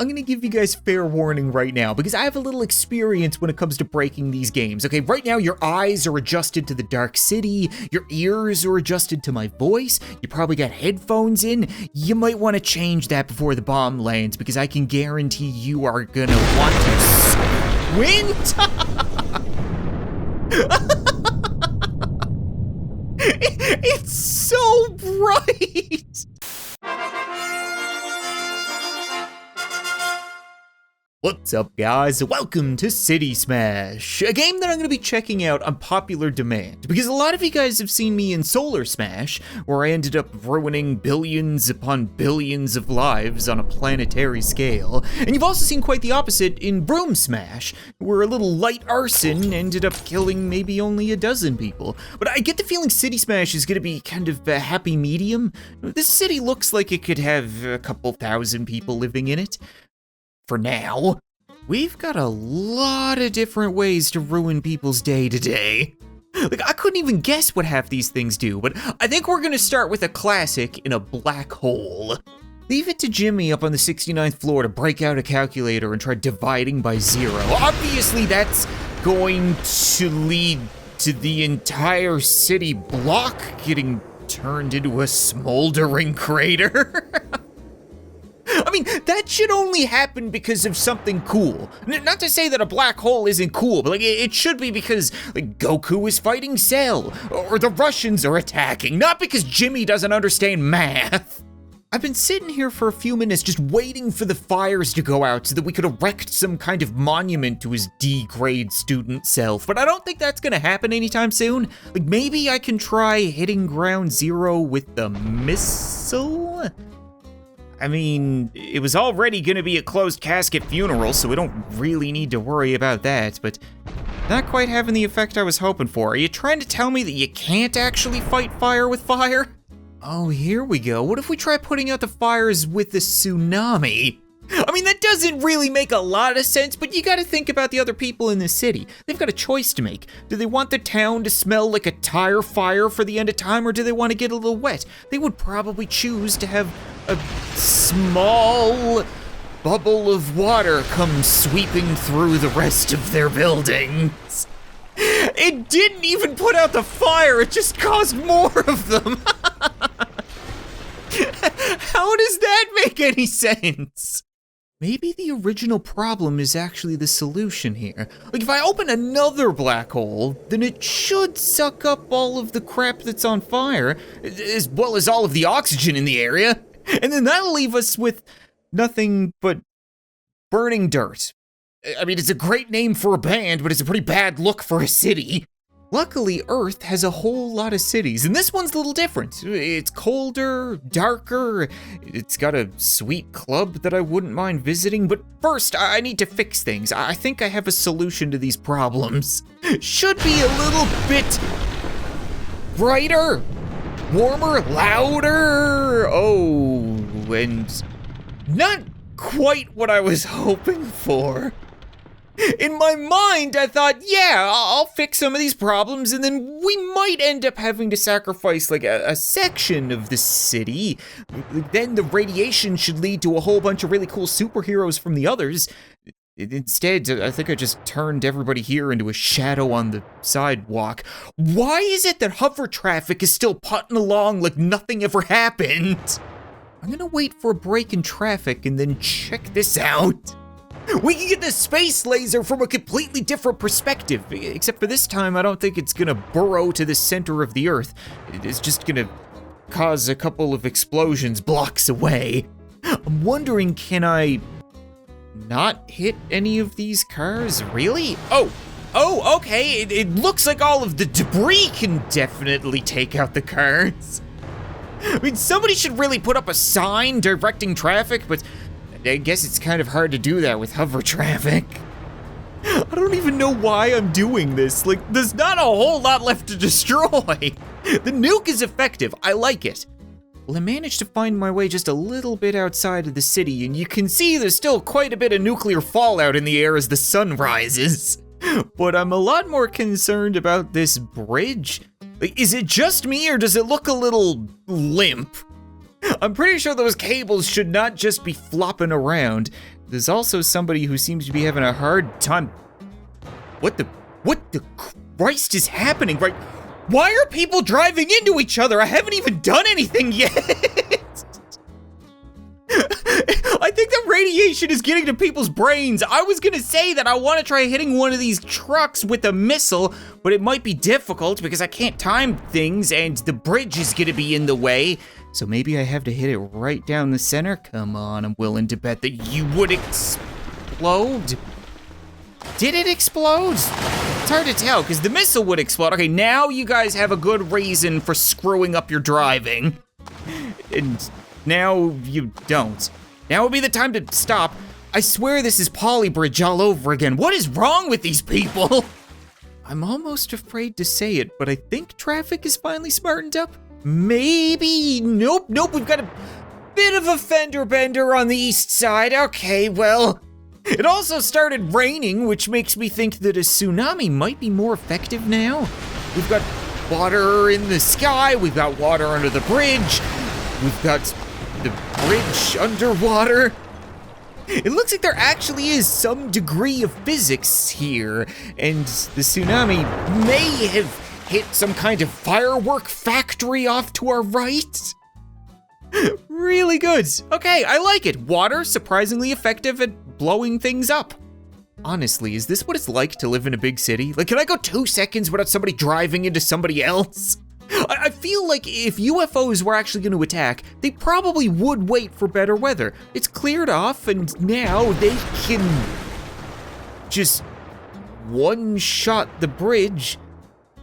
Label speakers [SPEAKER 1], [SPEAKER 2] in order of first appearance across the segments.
[SPEAKER 1] I'm gonna give you guys fair warning right now because I have a little experience when it comes to breaking these games. Okay, right now your eyes are adjusted to the dark city, your ears are adjusted to my voice, you probably got headphones in. You might want to change that before the bomb lands because I can guarantee you are gonna want to squint. It's so bright. What's up, guys? Welcome to City Smash, a game that I'm going to be checking out on popular demand, because a lot of you guys have seen me in Solar Smash, where I ended up ruining billions upon billions of lives on a planetary scale, and you've also seen quite the opposite in Broom Smash, where a little light arson ended up killing maybe only a dozen people. But I get the feeling City Smash is going to be kind of a happy medium. This city looks like it could have a couple thousand people living in it. For now, we've got a lot of different ways to ruin people's day to day. Like, I couldn't even guess what half these things do, but I think we're gonna start with a classic in a black hole. Leave it to Jimmy up on the 69th floor to break out a calculator and try dividing by 0. Obviously, that's going to lead to the entire city block getting turned into a smoldering crater. I mean, that should only happen because of something cool. Not to say that a black hole isn't cool, but like it should be because like Goku is fighting Cell, or the Russians are attacking, not because Jimmy doesn't understand math. I've been sitting here for a few minutes just waiting for the fires to go out so that we could erect some kind of monument to his D-grade student self, but I don't think that's gonna happen anytime soon. Like, maybe I can try hitting ground zero with the missile? I mean, it was already gonna be a closed casket funeral, so we don't really need to worry about that, but not quite having the effect I was hoping for. Are you trying to tell me that you can't actually fight fire with fire? Oh, here we go. What if we try putting out the fires with the tsunami? I mean, that doesn't really make a lot of sense, but you gotta think about the other people in the city. They've got a choice to make. Do they want the town to smell like a tire fire for the end of time, or do they want to get a little wet? They would probably choose to have a small bubble of water come sweeping through the rest of their buildings. It didn't even put out the fire, it just caused more of them. How does that make any sense? Maybe the original problem is actually the solution here. Like, if I open another black hole, then it should suck up all of the crap that's on fire, as well as all of the oxygen in the area. And then that'll leave us with nothing but burning dirt. I mean, it's a great name for a band, but it's a pretty bad look for a city. Luckily, Earth has a whole lot of cities, and this one's a little different. It's colder, darker, it's got a sweet club that I wouldn't mind visiting, but first, I need to fix things. I think I have a solution to these problems. Should be a little bit brighter, warmer, louder. Oh, and not quite what I was hoping for. In my mind, I thought, yeah, I'll fix some of these problems, and then we might end up having to sacrifice like a section of the city. Then the radiation should lead to a whole bunch of really cool superheroes from the others. Instead, I think I just turned everybody here into a shadow on the sidewalk. Why is it that hover traffic is still putting along like nothing ever happened? I'm gonna wait for a break in traffic and then check this out. We can get the space laser from a completely different perspective, except for this time I don't think it's gonna burrow to the center of the Earth. It's just gonna cause a couple of explosions blocks away. I'm wondering, can I not hit any of these cars? Really? Oh, okay, it looks like all of the debris can definitely take out the cars. I mean, somebody should really put up a sign directing traffic, but I guess it's kind of hard to do that with hover traffic. I don't even know why I'm doing this. Like, there's not a whole lot left to destroy. The nuke is effective, I like it. Well, I managed to find my way just a little bit outside of the city, and you can see there's still quite a bit of nuclear fallout in the air as the sun rises. But I'm a lot more concerned about this bridge. Like, is it just me, or does it look a little limp? I'm pretty sure those cables should not just be flopping around. There's also somebody who seems to be having a hard time. What the Christ is happening, right? Why are people driving into each other? I haven't even done anything yet. I think the radiation is getting to people's brains. I was gonna say that I want to try hitting one of these trucks with a missile, but it might be difficult because I can't time things and the bridge is gonna be in the way. So maybe I have to hit it right down the center. Come on, I'm willing to bet that you would explode. Did it explode? It's hard to tell because the missile would explode. Okay, now you guys have a good reason for screwing up your driving. And now you don't. Now would be the time to stop. I swear this is Polybridge all over again. What is wrong with these people? I'm almost afraid to say it, but I think traffic is finally smartened up. Maybe, nope, we've got a bit of a fender bender on the east side. Okay, well, it also started raining, which makes me think that a tsunami might be more effective now. We've got water in the sky, we've got water under the bridge, we've got the bridge underwater. It looks like there actually is some degree of physics here, and the tsunami may have hit some kind of firework factory off to our right. Really good. Okay, I like it. Water, surprisingly effective at blowing things up. Honestly, is this what it's like to live in a big city? Like, can I go 2 seconds without somebody driving into somebody else? I feel like if UFOs were actually going to attack, they probably would wait for better weather. It's cleared off, and now they can just one-shot the bridge.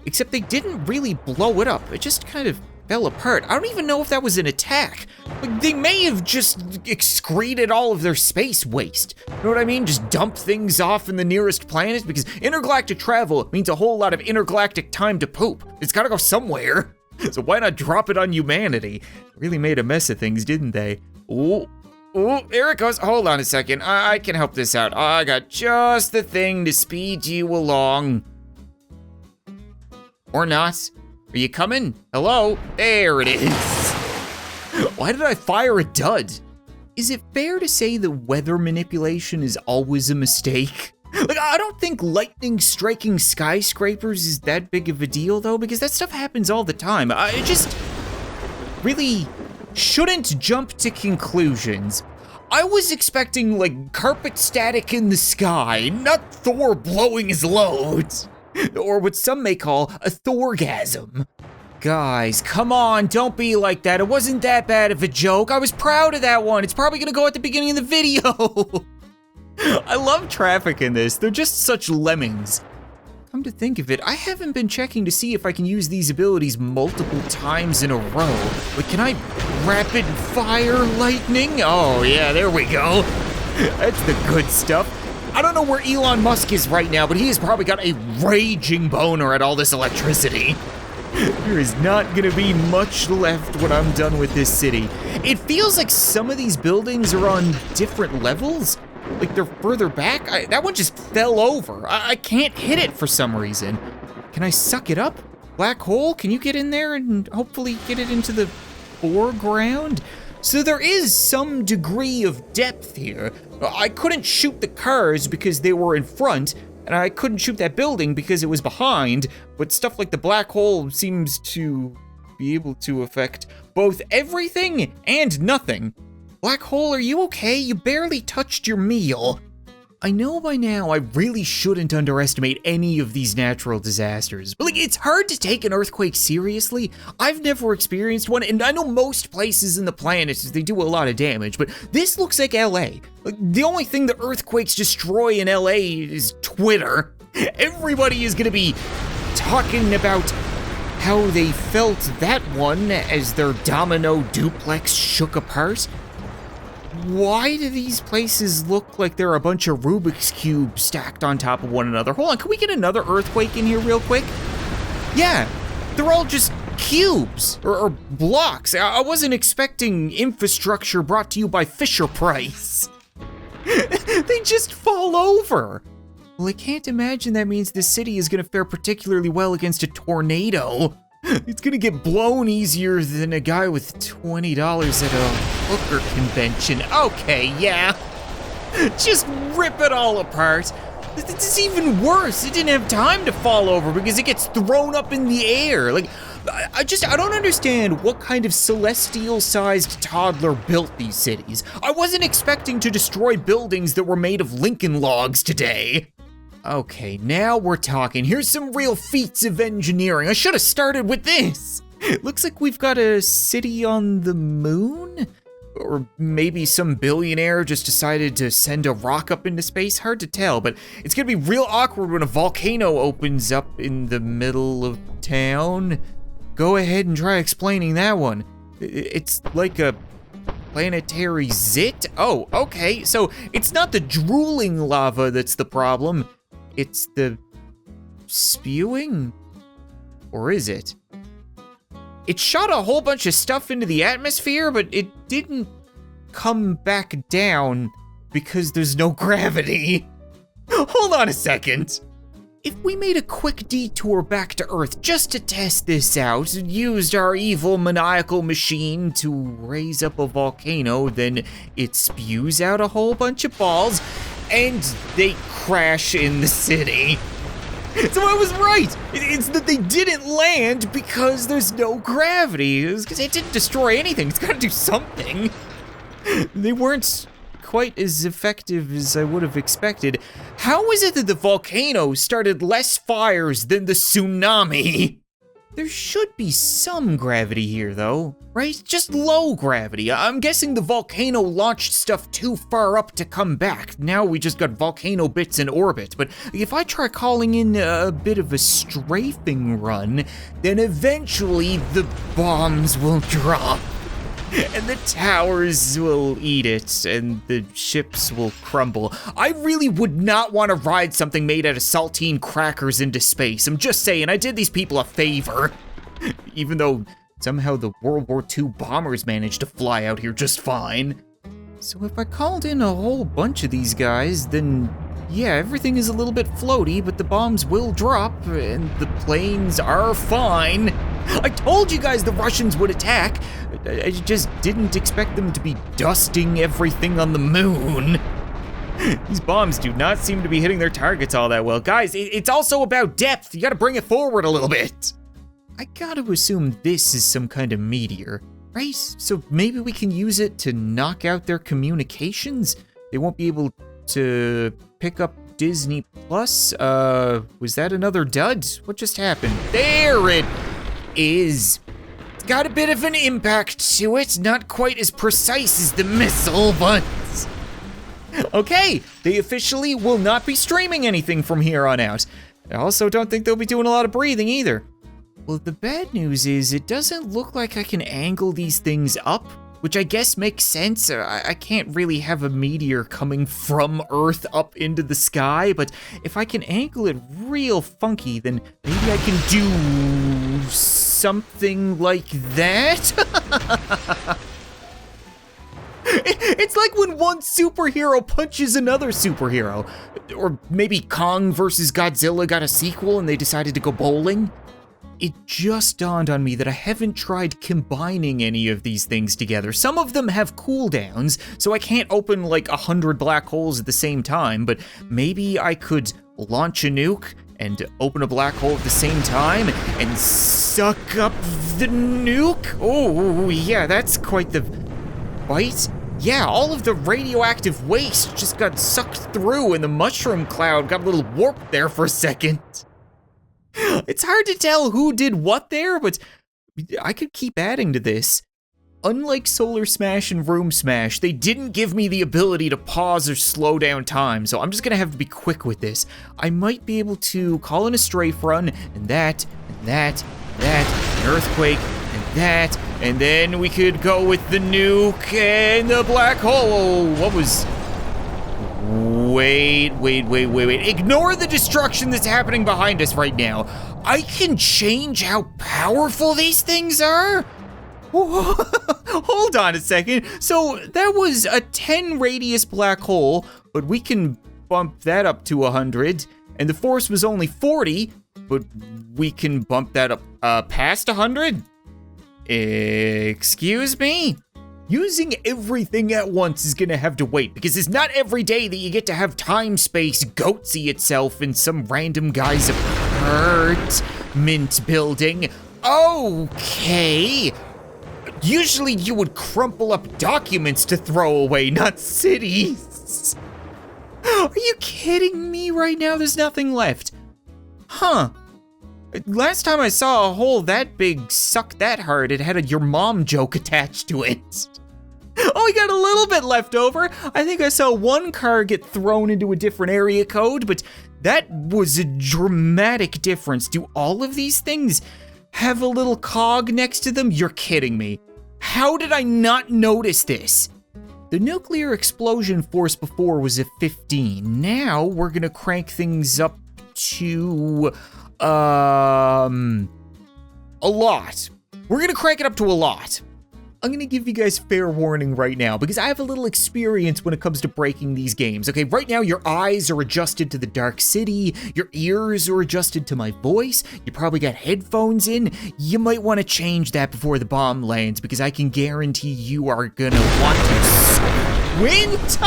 [SPEAKER 1] Except they didn't really blow it up. It just kind of fell apart. I don't even know if that was an attack. Like, they may have just excreted all of their space waste. You know what I mean? Just dump things off in the nearest planet, because intergalactic travel means a whole lot of intergalactic time to poop. It's gotta go somewhere. So why not drop it on humanity? Really made a mess of things, didn't they? Oh, there it goes. Hold on a second. I can help this out. I got just the thing to speed you along. Or not. Are you coming? Hello? There it is. Why did I fire a dud? Is it fair to say that weather manipulation is always a mistake? Like, I don't think lightning striking skyscrapers is that big of a deal though, because that stuff happens all the time. I just really shouldn't jump to conclusions. I was expecting like carpet static in the sky, not Thor blowing his load. Or what some may call a Thorgasm. Guys, come on, don't be like that. It wasn't that bad of a joke. I was proud of that one. It's probably gonna go at the beginning of the video. I love traffic in this. They're just such lemmings. Come to think of it, I haven't been checking to see if I can use these abilities multiple times in a row. But can I rapid fire lightning? Oh yeah, there we go. That's the good stuff. I don't know where Elon Musk is right now, but he has probably got a raging boner at all this electricity. There is not gonna be much left when I'm done with this city. It feels like some of these buildings are on different levels. Like they're further back. That one just fell over. I can't hit it for some reason. Can I suck it up? Black hole, can you get in there and hopefully get it into the foreground? So there is some degree of depth here. I couldn't shoot the cars because they were in front, and I couldn't shoot that building because it was behind, but stuff like the black hole seems to be able to affect both everything and nothing. Black hole, are you okay? You barely touched your meal. I know by now I really shouldn't underestimate any of these natural disasters, but like, it's hard to take an earthquake seriously. I've never experienced one, and I know most places in the planet, they do a lot of damage, but this looks like LA. Like, the only thing the earthquakes destroy in LA is Twitter. Everybody is gonna be talking about how they felt that one as their domino duplex shook apart. Why do these places look like they're a bunch of Rubik's Cubes stacked on top of one another? Hold on, can we get another earthquake in here real quick? Yeah, they're all just cubes or blocks. I wasn't expecting infrastructure brought to you by Fisher-Price. They just fall over. Well, I can't imagine that means this city is gonna fare particularly well against a tornado. It's gonna get blown easier than a guy with $20 at a hooker convention. Okay, yeah. Just rip it all apart. This is even worse. It didn't have time to fall over because it gets thrown up in the air. Like, I don't understand what kind of celestial-sized toddler built these cities. I wasn't expecting to destroy buildings that were made of Lincoln logs today. Okay, now we're talking. Here's some real feats of engineering. I should have started with this. Looks like we've got a city on the moon? Or maybe some billionaire just decided to send a rock up into space? Hard to tell, but it's gonna be real awkward when a volcano opens up in the middle of town. Go ahead and try explaining that one. It's like a planetary zit? Oh, okay, so it's not the drooling lava that's the problem. It's the spewing? Or is it? It shot a whole bunch of stuff into the atmosphere, but it didn't come back down because there's no gravity. Hold on a second. If we made a quick detour back to Earth just to test this out, used our evil maniacal machine to raise up a volcano, then it spews out a whole bunch of balls, and they crash in the city. So I was right. It's that they didn't land because there's no gravity. It didn't destroy anything. It's got to do something. They weren't quite as effective as I would have expected. How is it that the volcano started less fires than the tsunami? There should be some gravity here, though, right? Just low gravity. I'm guessing the volcano launched stuff too far up to come back. Now we just got volcano bits in orbit. But if I try calling in a bit of a strafing run, then eventually the bombs will drop. And the towers will eat it, and the ships will crumble. I really would not want to ride something made out of saltine crackers into space. I'm just saying, I did these people a favor. Even though somehow the World War II bombers managed to fly out here just fine. So if I called in a whole bunch of these guys, then yeah, everything is a little bit floaty, but the bombs will drop, and the planes are fine. I told you guys the Russians would attack. I just didn't expect them to be dusting everything on the moon. These bombs do not seem to be hitting their targets all that well. Guys, it's also about depth. You gotta bring it forward a little bit. I gotta assume this is some kind of meteor, right? So maybe we can use it to knock out their communications? They won't be able to pick up Disney Plus. Was that another dud? What just happened? There it is. It's got a bit of an impact to it. Not quite as precise as the missile, but... Okay, they officially will not be streaming anything from here on out. I also don't think they'll be doing a lot of breathing either. Well, the bad news is it doesn't look like I can angle these things up, which I guess makes sense. I can't really have a meteor coming from Earth up into the sky, but if I can angle it real funky, then maybe I can do something like that. It's like when one superhero punches another superhero. Or maybe Kong versus Godzilla got a sequel and they decided to go bowling. It just dawned on me that I haven't tried combining any of these things together. Some of them have cooldowns, so I can't open like 100 black holes at the same time, but maybe I could launch a nuke and open a black hole at the same time and suck up the nuke? Oh, yeah, that's quite the bite. Yeah, all of the radioactive waste just got sucked through and the mushroom cloud got a little warped there for a second. It's hard to tell who did what there, but I could keep adding to this. Unlike Solar Smash and Room Smash, they didn't give me the ability to pause or slow down time, so I'm just gonna have to be quick with this. I might be able to call in a strafe run, and that, an earthquake, and then we could go with the nuke and the black hole. What was... Wait. Ignore the destruction that's happening behind us right now. I can change how powerful these things are? Hold on a second. So that was a 10 radius black hole, but we can bump that up to 100, and the force was only 40. but we can bump that up past 100? Excuse me? Using everything at once is gonna have to wait, because it's not every day that you get to have time-space goatsy itself in some random guy's apartment building. Okay. Usually you would crumple up documents to throw away, not cities. Are you kidding me right now? There's nothing left. Huh. Last time I saw a hole that big suck that hard, it had a your mom joke attached to it. Oh, we got a little bit left over. I think I saw one car get thrown into a different area code, but that was a dramatic difference. Do all of these things have a little cog next to them? You're kidding me. How did I not notice this? The nuclear explosion force before was at 15. Now we're gonna crank things up to, a lot. We're gonna crank it up to a lot. I'm gonna give you guys fair warning right now because I have a little experience when it comes to breaking these games. Okay, right now your eyes are adjusted to the Dark City, your ears are adjusted to my voice, you probably got headphones in. You might wanna change that before the bomb lands because I can guarantee you are gonna want to squint.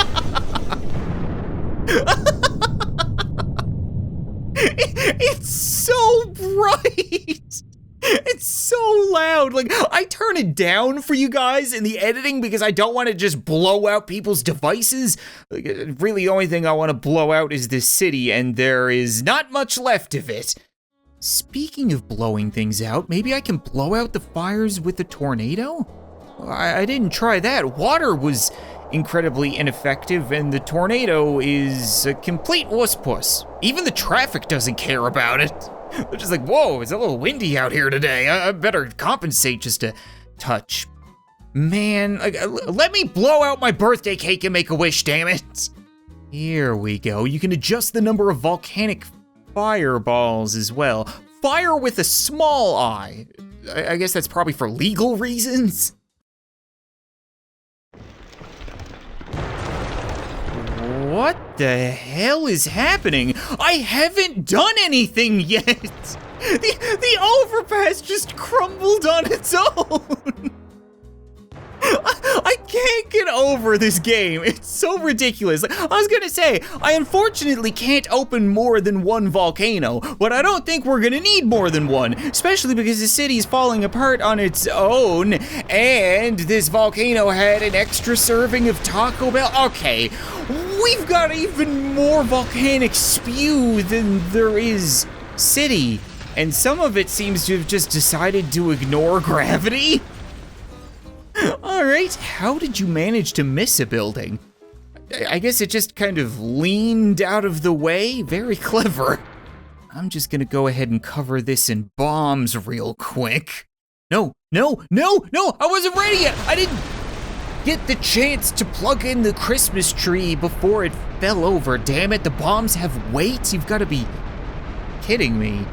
[SPEAKER 1] It's so bright. It's so loud. Like, I turn it down for you guys in the editing because I don't want to just blow out people's devices. Like, really, the only thing I want to blow out is this city, and there is not much left of it. Speaking of blowing things out, maybe I can blow out the fires with a tornado? I didn't try that. Water was incredibly ineffective, and the tornado is a complete wuss-puss. Even the traffic doesn't care about it. They're just like, whoa, it's a little windy out here today. I better compensate just a touch. Man, let me blow out my birthday cake and make a wish, damn it. Here we go. You can adjust the number of volcanic fireballs as well. Fire with a small eye. I guess that's probably for legal reasons. What the hell is happening? I haven't done anything yet. The overpass just crumbled on its own. I can't get over this game. It's so ridiculous. I was gonna say, I unfortunately can't open more than one volcano, but I don't think we're gonna need more than one, especially because the city's falling apart on its own, and this volcano had an extra serving of Taco Bell. Okay, we've got even more volcanic spew than there is city, and some of it seems to have just decided to ignore gravity. All right, how did you manage to miss a building? I guess it just kind of leaned out of the way. Very clever. I'm just gonna go ahead and cover this in bombs real quick. No, I wasn't ready yet. I didn't get the chance to plug in the Christmas tree before it fell over. Damn it, the bombs have weight? You've gotta be kidding me.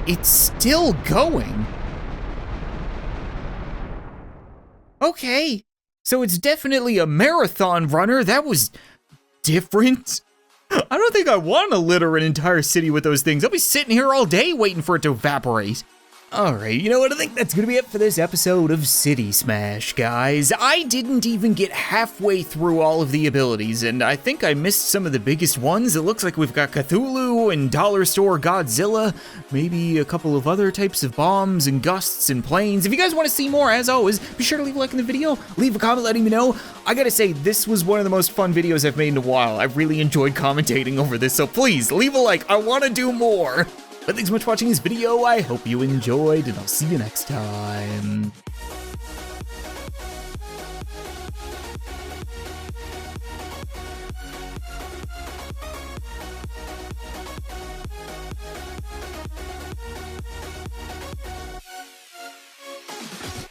[SPEAKER 1] It's still going. Okay, so it's definitely a marathon runner. That was different. I don't think I want to litter an entire city with those things. I'll be sitting here all day waiting for it to evaporate. All right, you know what? I think that's gonna be it for this episode of City Smash, guys. I didn't even get halfway through all of the abilities, and I think I missed some of the biggest ones. It looks like we've got Cthulhu and Dollar Store Godzilla, maybe a couple of other types of bombs and gusts and planes. If you guys want to see more, as always, be sure to leave a like in the video, leave a comment letting me know. I gotta say, this was one of the most fun videos I've made in a while. I really enjoyed commentating over this, so please, leave a like. I want to do more. But thanks so much for watching this video. I hope you enjoyed, and I'll see you next time.